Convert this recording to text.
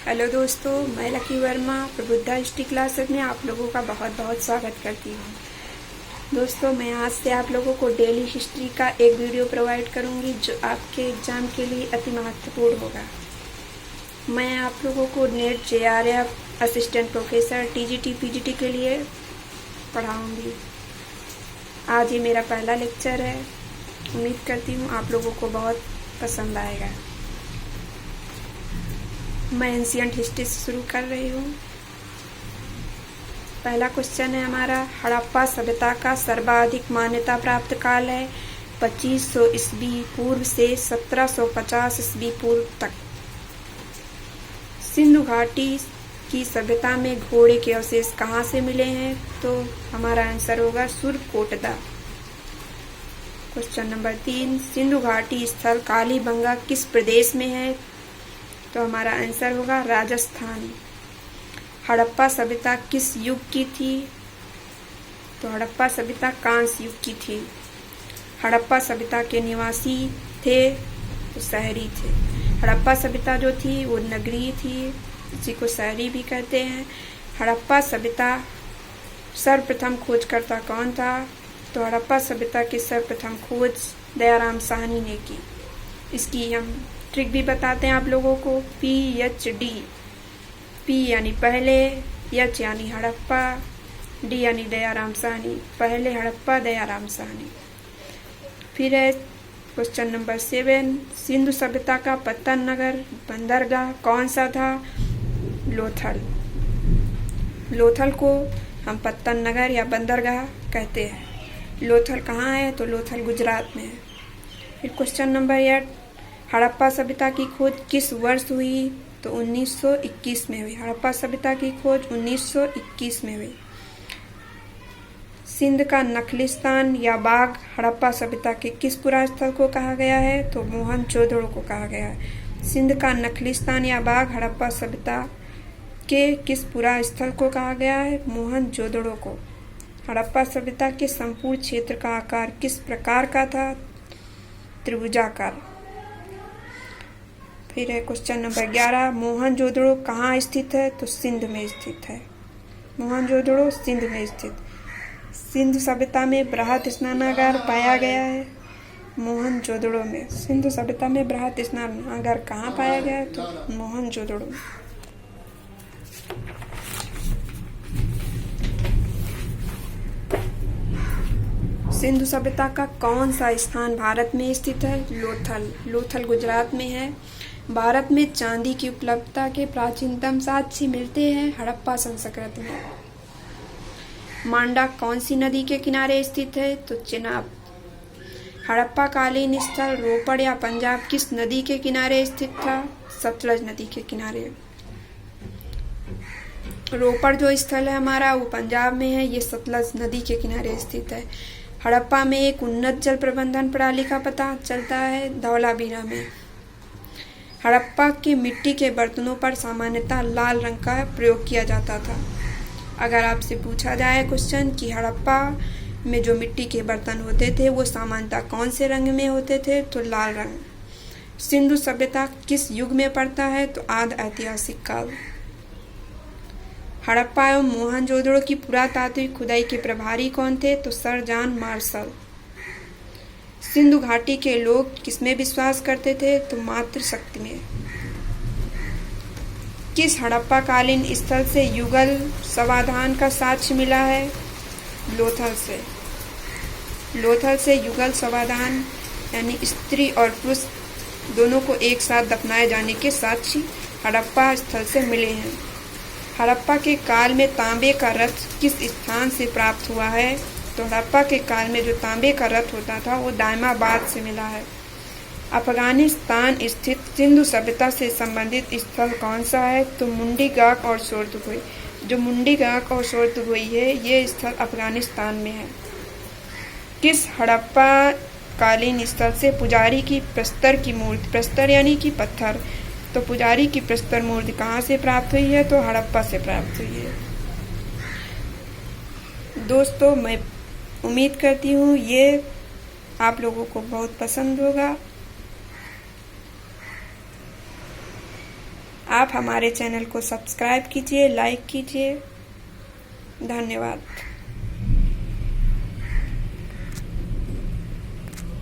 Hello दोस्तों, मैं lucky Verma प्रबुद्धा history classes में आप लोगों का बहुत बहुत स्वागत करती हूँ। दोस्तों, मैं आज से आप लोगों को डेली हिस्ट्री का एक वीडियो प्रोवाइड करूँगी जो आपके एग्ज़ाम के लिए अति महत्वपूर्ण होगा। मैं आप लोगों को net JRF assistant professor TGT PGT के लिए पढ़ाऊँगी। आज ये मेरा पहला लेक्चर है। उम्मीद करती हूँ आप लोगों को बहुत पसंद आएगा। मैं एंशिएंट हिस्ट्री से शुरू कर रही हूँ। पहला क्वेश्चन है हमारा, हड़प्पा सभ्यता का सर्वाधिक मान्यता प्राप्त काल है 2500 ईस्वी पूर्व से 1750 ईस्वी पूर्व तक। सिंधु घाटी की सभ्यता में घोड़े के अवशेष कहाँ से मिले हैं? तो हमारा आंसर होगा सुरकोटदा। क्वेश्चन नंबर 3, सिंधु घाटी स्थल कालीबंगा किस प्रदेश में है? तो हमारा आंसर होगा राजस्थान। हड़प्पा सभ्यता किस युग की थी? तो हड़प्पा सभ्यता कांस्य युग की थी। हड़प्पा सभ्यता के निवासी थे तो शहरी थे। हड़प्पा सभ्यता जो थी वो नगरीय थी, इसी को शहरी भी कहते हैं। हड़प्पा सभ्यता सर्वप्रथम खोजकर्ता कौन था? तो हड़प्पा सभ्यता की सर्वप्रथम खोज दयाराम साहनी ने की। इसकी हम ट्रिक भी बताते हैं आप लोगों को। PHD, P यानी पहले, H यानी हड़प्पा, D यानी दयाराम साहनी। पहले हड़प्पा, दयाराम साहनी। फिर है क्वेश्चन नंबर 7, सिंधु सभ्यता का पत्तन नगर बंदरगाह कौन सा था? लोथल। लोथल को हम पत्तन नगर या बंदरगाह कहते हैं। लोथल कहाँ है? तो लोथल गुजरात में है। फिर क्वेश्चन नंबर 8, हड़प्पा सभ्यता की खोज किस वर्ष हुई? तो 1921 में हुई। हड़प्पा सभ्यता की खोज 1921 में हुई। सिंध का नखलिस्तान या बाग हड़प्पा सभ्यता के किस पुरास्थल को कहा गया है? तो मोहनजोदड़ो को कहा गया है। सिंध का नखलिस्तान या बाग हड़प्पा सभ्यता के किस पुरास्थल को कहा गया है? मोहनजोदड़ो को। हड़प्पा सभ्यता के संपूर्ण क्षेत्र का आकार किस प्रकार का था? त्रिभुजाकार। फिर है क्वेश्चन नंबर 11, मोहनजोदड़ो कहाँ स्थित है? तो सिंध में स्थित है। मोहनजोदड़ो सिंध में स्थित। सिंधु सभ्यता में बृहत स्नानागार पाया गया है मोहनजोदड़ो में। सिंधु सभ्यता में बृहत स्नानागार कहाँ पाया गया है? तो मोहनजोदड़ो में। सिंधु सभ्यता का कौन सा स्थान भारत में स्थित है? लोथल। लोथल गुजरात में है। भारत में चांदी की उपलब्धता के प्राचीनतम साक्ष्य मिलते हैं हड़प्पा संस्कृति में। मांडा कौन सी नदी के किनारे स्थित है? तो चेनाब। हड़प्पा कालीन स्थल रोपड़ या पंजाब किस नदी के किनारे स्थित था? सतलज नदी के किनारे। रोपड़ जो स्थल है हमारा वो पंजाब में है, ये सतलज नदी के किनारे स्थित है। हड़प्पा में एक उन्नत जल प्रबंधन प्रणाली का पता चलता है धौलावीरा में। हड़प्पा के मिट्टी के बर्तनों पर सामान्यतः लाल रंग का प्रयोग किया जाता था। अगर आपसे पूछा जाए क्वेश्चन कि हड़प्पा में जो मिट्टी के बर्तन होते थे वो सामान्यतः कौन से रंग में होते थे? तो लाल रंग। सिंधु सभ्यता किस युग में पड़ता है? तो आदि ऐतिहासिक काल। हड़प्पा एवं मोहनजोदड़ो की पुरातात्विक खुदाई के प्रभारी कौन थे? तो सर जॉन मार्शल। सिंधु घाटी के लोग किसमें विश्वास करते थे? तो मातृशक्ति में। किस हड़प्पा कालीन स्थल से युगल समाधान का साक्ष्य मिला है? लोथल से। लोथल से युगल समाधान यानी स्त्री और पुरुष दोनों को एक साथ दफनाए जाने के साक्ष्य हड़प्पा स्थल से मिले हैं। हड़प्पा के काल में तांबे का रथ किस स्थान से प्राप्त हुआ है? तो हड़प्पा के काल में जो तांबे का रथ होता था वो दायमाबाद से मिला है। अफगानिस्तान स्थित सिंधु सभ्यता से संबंधित स्थल कौन सा है? तो मुंडीगाक और शोरतुगोई। जो मुंडीगाक और शोरतुगोई है ये स्थल अफगानिस्तान में है। किस हड़प्पा कालीन स्थल से पुजारी की प्रस्तर की मूर्ति, प्रस्तर यानी कि पत्थर, तो पुजारी की प्रस्तर मूर्ति कहाँ से प्राप्त हुई है? तो हड़प्पा से प्राप्त हुई है। दोस्तों, मैं उम्मीद करती हूँ ये आप लोगों को बहुत पसंद होगा। आप हमारे चैनल को सब्सक्राइब कीजिए, लाइक कीजिए। धन्यवाद।